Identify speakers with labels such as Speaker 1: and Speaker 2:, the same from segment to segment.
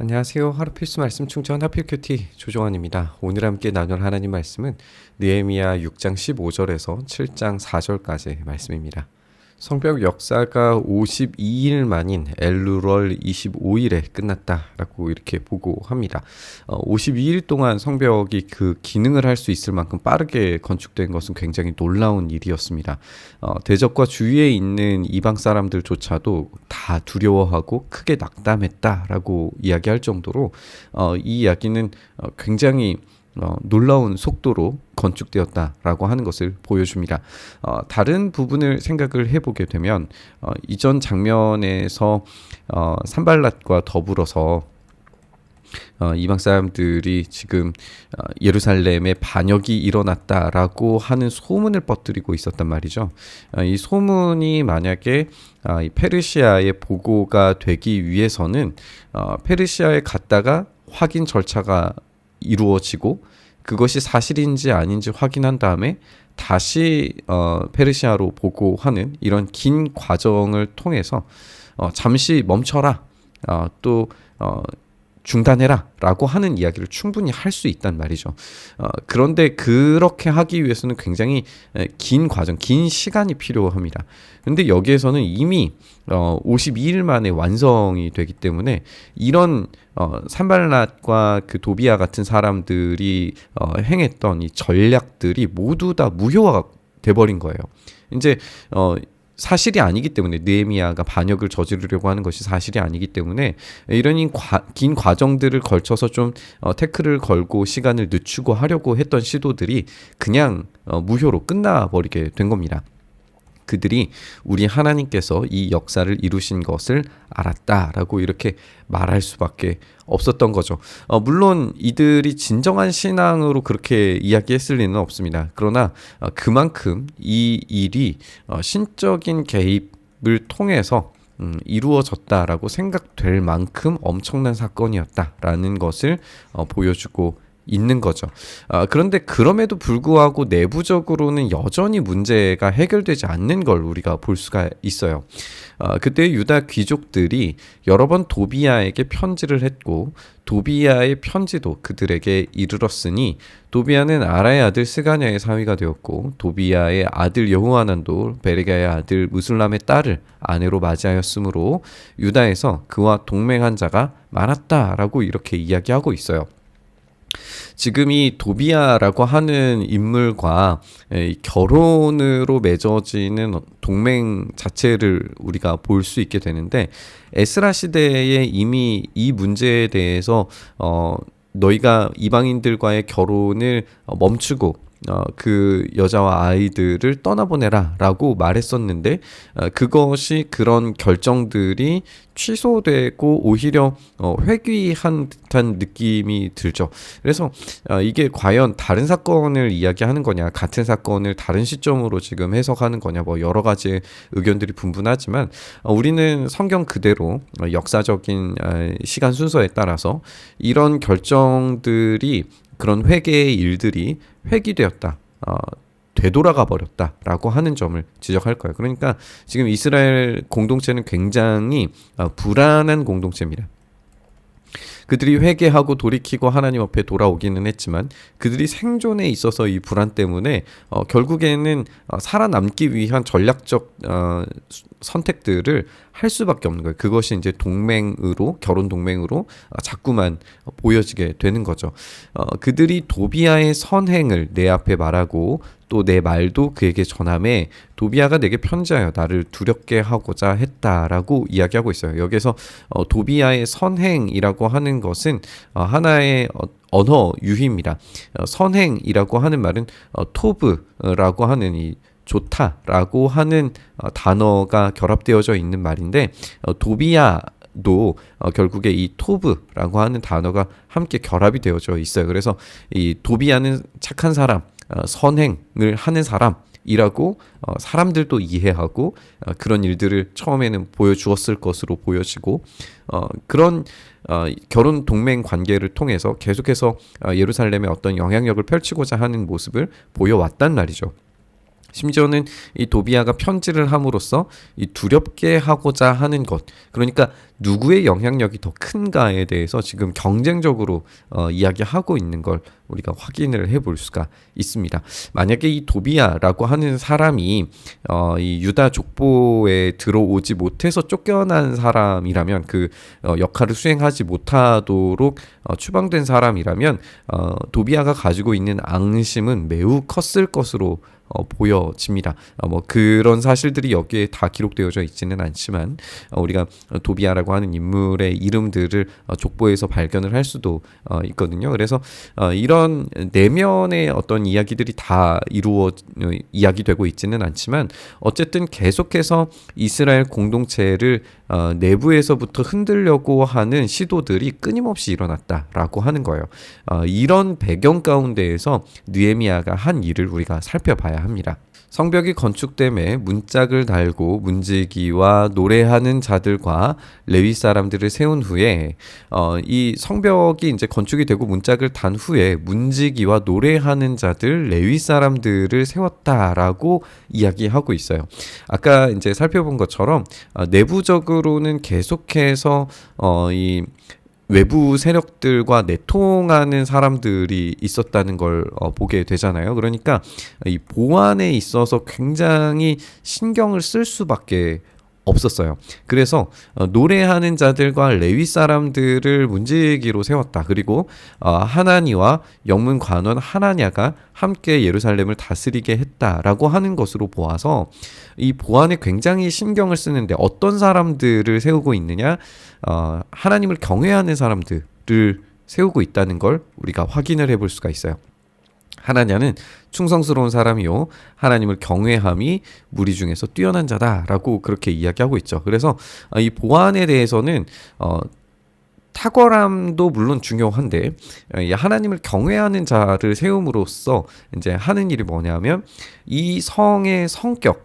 Speaker 1: 안녕하세요. 하루 필수 말씀 충전 하필 큐티 조종환입니다. 오늘 함께 나눌 하나님 말씀은 느헤미야 6장 15절에서 7장 4절까지 말씀입니다. 성벽 역사가 52일 만인 엘루럴 25일에 끝났다라고 이렇게 보고합니다. 52일 동안 성벽이 그 기능을 할 수 있을 만큼 빠르게 건축된 것은 굉장히 놀라운 일이었습니다. 대적과 주위에 있는 이방 사람들조차도 다 두려워하고 크게 낙담했다라고 이야기할 정도로 이 이야기는 굉장히 놀라운 속도로 건축되었다라고 하는 것을 보여줍니다. 다른 부분을 생각을 해보게 되면 이전 장면에서 산발랏과 더불어서 이방 사람들이 지금 예루살렘에 반역이 일어났다라고 하는 소문을 퍼뜨리고 있었단 말이죠. 이 소문이 만약에 이 페르시아에 보고가 되기 위해서는 페르시아에 갔다가 확인 절차가 이루어지고 그것이 사실인지 아닌지 확인한 다음에 다시 페르시아로 보고하는 이런 긴 과정을 통해서 잠시 멈춰라, 또 중단해라 라고 하는 이야기를 충분히 할 수 있단 말이죠. 그런데 그렇게 하기 위해서는 굉장히 긴 과정, 긴 시간이 필요합니다. 근데 여기에서는 이미 52일 만에 완성이 되기 때문에 이런 산발랏과 그 도비아 같은 사람들이 행했던 이 전략들이 모두 다 무효화가 돼버린 거예요. 이제 사실이 아니기 때문에, 느헤미야가 반역을 저지르려고 하는 것이 사실이 아니기 때문에 이런 긴 과정들을 걸쳐서 좀 태클을 걸고 시간을 늦추고 하려고 했던 시도들이 그냥 무효로 끝나버리게 된 겁니다. 그들이 우리 하나님께서 이 역사를 이루신 것을 알았다라고 이렇게 말할 수밖에 없었던 거죠. 물론 이들이 진정한 신앙으로 그렇게 이야기했을 리는 없습니다. 그러나 그만큼 이 일이 신적인 개입을 통해서 이루어졌다라고 생각될 만큼 엄청난 사건이었다라는 것을 보여주고 있는 거죠. 그런데 그럼에도 불구하고 내부적으로는 여전히 문제가 해결되지 않는 걸 우리가 볼 수가 있어요. 그때 유다 귀족들이 여러 번 도비야에게 편지를 했고 도비야의 편지도 그들에게 이르렀으니 도비야는 아라의 아들 스가냐의 사위가 되었고 도비야의 아들 여호하난도 베레가의 아들 무술람의 딸을 아내로 맞이하였으므로 유다에서 그와 동맹한 자가 많았다라고 이렇게 이야기하고 있어요. 지금 이 도비야라고 하는 인물과 결혼으로 맺어지는 동맹 자체를 우리가 볼 수 있게 되는데, 에스라 시대에 이미 이 문제에 대해서 너희가 이방인들과의 결혼을 멈추고 그 여자와 아이들을 떠나보내라 라고 말했었는데, 그것이 그런 결정들이 취소되고 오히려 회귀한 듯한 느낌이 들죠. 그래서 이게 과연 다른 사건을 이야기하는 거냐, 같은 사건을 다른 시점으로 지금 해석하는 거냐, 뭐 여러 가지 의견들이 분분하지만 우리는 성경 그대로 역사적인 시간 순서에 따라서 이런 결정들이, 그런 회개의 일들이 회귀되었다, 되돌아가 버렸다라고 하는 점을 지적할 거예요. 그러니까 지금 이스라엘 공동체는 굉장히 불안한 공동체입니다. 그들이 회개하고 돌이키고 하나님 앞에 돌아오기는 했지만 그들이 생존에 있어서 이 불안 때문에 결국에는 살아남기 위한 전략적 선택들을 할 수밖에 없는 거예요. 그것이 이제 동맹으로, 결혼 동맹으로 자꾸만 보여지게 되는 거죠. 그들이 도비야의 선행을 내 앞에 말하고 또 내 말도 그에게 전함에 도비야가 내게 편지하여 나를 두렵게 하고자 했다라고 이야기하고 있어요. 여기서 도비야의 선행이라고 하는 것은 하나의 언어 유희입니다. 선행이라고 하는 말은 토브라고 하는 이 좋다라고 하는 단어가 결합되어져 있는 말인데, 도비야도 결국에 이 토브라고 하는 단어가 함께 결합이 되어져 있어요. 그래서 이 도비야는 착한 사람, 선행을 하는 사람이라고 사람들도 이해하고 그런 일들을 처음에는 보여주었을 것으로 보여지고, 그런 결혼 동맹 관계를 통해서 계속해서 예루살렘에 어떤 영향력을 펼치고자 하는 모습을 보여왔단 말이죠. 심지어는 이 도비야가 편지를 함으로써 이 두렵게 하고자 하는 것, 그러니까 누구의 영향력이 더 큰가에 대해서 지금 경쟁적으로 이야기하고 있는 걸 우리가 확인을 해볼 수가 있습니다. 만약에 이 도비아라고 하는 사람이 이 유다 족보에 들어오지 못해서 쫓겨난 사람이라면 그 역할을 수행하지 못하도록 추방된 사람이라면 도비아가 가지고 있는 앙심은 매우 컸을 것으로 보여집니다. 뭐 그런 사실들이 여기에 다 기록되어져 있지는 않지만 우리가 도비아라고 하는 인물의 이름들을 족보에서 발견을 할 수도 있거든요. 그래서 이런 내면의 어떤 이야기들이 다 이야기되고 있지는 않지만 어쨌든 계속해서 이스라엘 공동체를 내부에서부터 흔들려고 하는 시도들이 끊임없이 일어났다라고 하는 거예요. 이런 배경 가운데에서 느헤미야가 한 일을 우리가 살펴봐야 합니다. 성벽이 건축됨에 문짝을 달고 문지기와 노래하는 자들과 레위 사람들을 세운 후에 이 성벽이 이제 건축이 되고 문짝을 단 후에 문지기와 노래하는 자들 레위 사람들을 세웠다라고 이야기하고 있어요. 아까 이제 살펴본 것처럼 내부적으로는 계속해서 이 외부 세력들과 내통하는 사람들이 있었다는 걸 보게 되잖아요. 그러니까 이 보안에 있어서 굉장히 신경을 쓸 수밖에 없었어요. 그래서 노래하는 자들과 레위 사람들을 문지기로 세웠다. 그리고 하나니와 영문 관원 하나냐가 함께 예루살렘을 다스리게 했다라고 하는 것으로 보아서 이 보안에 굉장히 신경을 쓰는데 어떤 사람들을 세우고 있느냐? 하나님을 경외하는 사람들을 세우고 있다는 걸 우리가 확인을 해볼 수가 있어요. 하나냐는 충성스러운 사람이요 하나님을 경외함이 무리 중에서 뛰어난 자다라고 그렇게 이야기하고 있죠. 그래서 이 보안에 대해서는 탁월함도 물론 중요한데 하나님을 경외하는 자를 세움으로써 이제 하는 일이 뭐냐면 이 성의 성격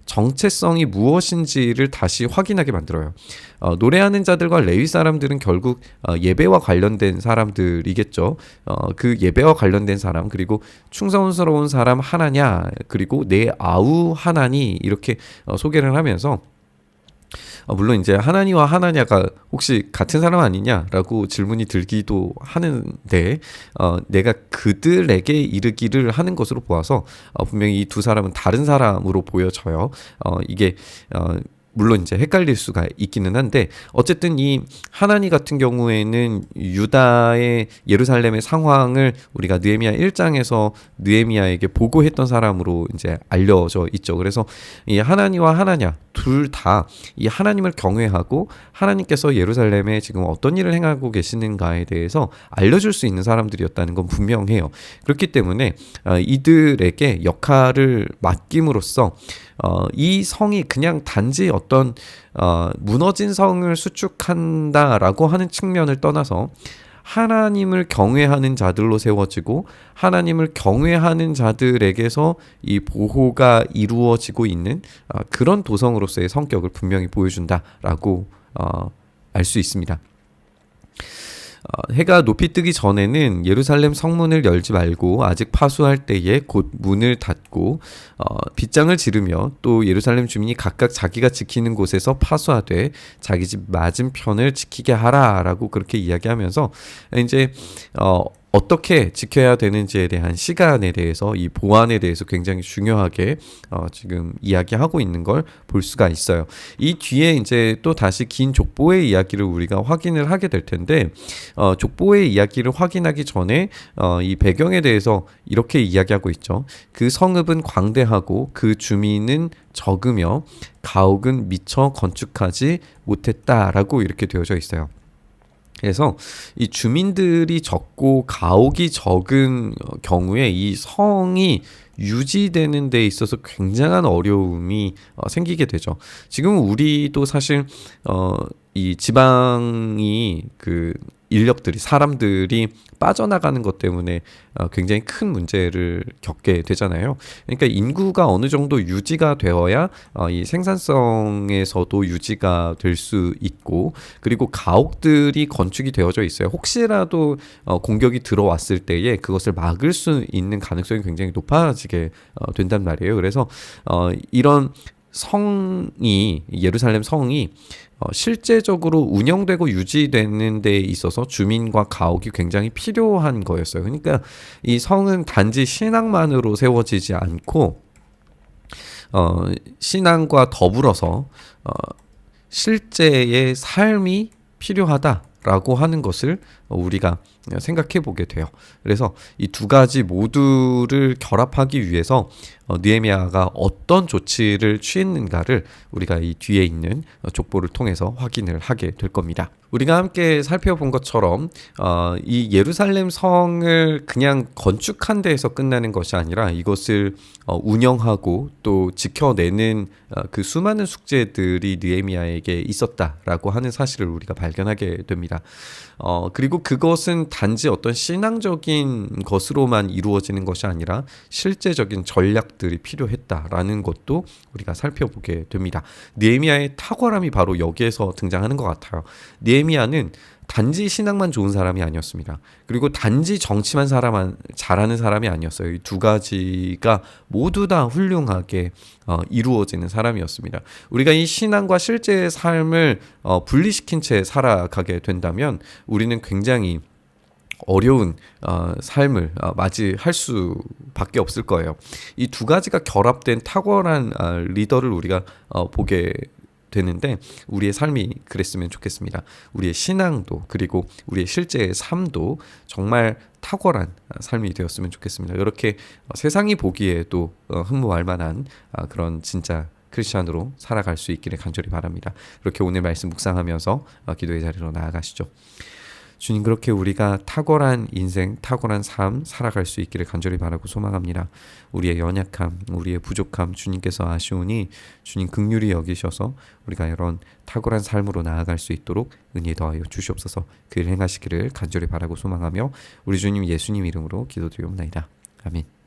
Speaker 1: 정체성이 무엇인지를 다시 확인하게 만들어요. 노래하는 자들과 레위 사람들은 결국 예배와 관련된 사람들이겠죠. 그 예배와 관련된 사람 그리고 충성스러운 사람 하나냐 그리고 내 아우 하나니 이렇게 소개를 하면서 물론 이제 하나니와 하나냐가 혹시 같은 사람 아니냐라고 질문이 들기도 하는데 내가 그들에게 이르기를 하는 것으로 보아서 분명히 이 두 사람은 다른 사람으로 보여져요. 이게 물론 이제 헷갈릴 수가 있기는 한데 어쨌든 이 하나니 같은 경우에는 유다의 예루살렘의 상황을 우리가 느헤미야 1장에서 느헤미야에게 보고했던 사람으로 이제 알려져 있죠. 그래서 이 하나니와 하나냐 둘 다 이 하나님을 경외하고 하나님께서 예루살렘에 지금 어떤 일을 행하고 계시는가에 대해서 알려줄 수 있는 사람들이었다는 건 분명해요. 그렇기 때문에 이들에게 역할을 맡김으로써 이 성이 그냥 단지 어떤 무너진 성을 수축한다라고 하는 측면을 떠나서 하나님을 경외하는 자들로 세워지고 하나님을 경외하는 자들에게서 이 보호가 이루어지고 있는 그런 도성으로서의 성격을 분명히 보여준다라고 알 수 있습니다. 해가 높이 뜨기 전에는 예루살렘 성문을 열지 말고 아직 파수할 때에 곧 문을 닫고 빗장을 지르며 또 예루살렘 주민이 각각 자기가 지키는 곳에서 파수하되 자기 집 맞은편을 지키게 하라라고 그렇게 이야기하면서 이제 어떻게 지켜야 되는지에 대한 시간에 대해서 이 보안에 대해서 굉장히 중요하게 지금 이야기하고 있는 걸 볼 수가 있어요. 이 뒤에 이제 또 다시 긴 족보의 이야기를 우리가 확인을 하게 될 텐데 족보의 이야기를 확인하기 전에 이 배경에 대해서 이렇게 이야기하고 있죠. 그 성읍은 광대하고 그 주민은 적으며 가옥은 미처 건축하지 못했다라고 이렇게 되어져 있어요. 그래서 이 주민들이 적고 가옥이 적은 경우에 이 성이 유지되는 데 있어서 굉장한 어려움이 생기게 되죠. 지금 우리도 사실 이 지방이 그 인력들이 사람들이 빠져나가는 것 때문에 굉장히 큰 문제를 겪게 되잖아요. 그러니까 인구가 어느 정도 유지가 되어야 이 생산성에서도 유지가 될 수 있고 그리고 가옥들이 건축이 되어져 있어요. 혹시라도 공격이 들어왔을 때에 그것을 막을 수 있는 가능성이 굉장히 높아지게 된단 말이에요. 그래서 이런 성이 예루살렘 성이 실제적으로 운영되고 유지되는 데 있어서 주민과 가옥이 굉장히 필요한 거였어요. 그러니까 이 성은 단지 신앙만으로 세워지지 않고 신앙과 더불어서 실제의 삶이 필요하다라고 하는 것을 우리가 생각해 보게 돼요. 그래서 이 두 가지 모두를 결합하기 위해서 느헤미야가 어떤 조치를 취했는가를 우리가 이 뒤에 있는 족보를 통해서 확인을 하게 될 겁니다. 우리가 함께 살펴본 것처럼 이 예루살렘 성을 그냥 건축한 데에서 끝나는 것이 아니라 이것을 운영하고 또 지켜내는 그 수많은 숙제들이 느헤미야에게 있었다라고 하는 사실을 우리가 발견하게 됩니다. 그리고 그것은 단지 어떤 신앙적인 것으로만 이루어지는 것이 아니라 실제적인 전략들이 필요했다라는 것도 우리가 살펴보게 됩니다. 느헤미야의 탁월함이 바로 여기에서 등장하는 것 같아요. 느헤미야는 단지 신앙만 좋은 사람이 아니었습니다. 그리고 단지 정치만 잘하는 사람이 아니었어요. 이 두 가지가 모두 다 훌륭하게 이루어지는 사람이었습니다. 우리가 이 신앙과 실제의 삶을 분리시킨 채 살아가게 된다면 우리는 굉장히 어려운 삶을 맞이할 수밖에 없을 거예요. 이 두 가지가 결합된 탁월한 리더를 우리가 보게 되는데 우리의 삶이 그랬으면 좋겠습니다. 우리의 신앙도 그리고 우리의 실제의 삶도 정말 탁월한 삶이 되었으면 좋겠습니다. 이렇게 세상이 보기에도 흠모할 만한 그런 진짜 크리스찬으로 살아갈 수 있기를 간절히 바랍니다. 그렇게 오늘 말씀 묵상하면서 기도의 자리로 나아가시죠. 주님, 그렇게 우리가 탁월한 인생, 탁월한 삶 살아갈 수 있기를 간절히 바라고 소망합니다. 우리의 연약함, 우리의 부족함 주님께서 아시오니 주님 긍휼히 여기셔서 우리가 이런 탁월한 삶으로 나아갈 수 있도록 은혜 더하여 주시옵소서. 그 일 행하시기를 간절히 바라고 소망하며 우리 주님 예수님 이름으로 기도드리옵나이다. 아멘.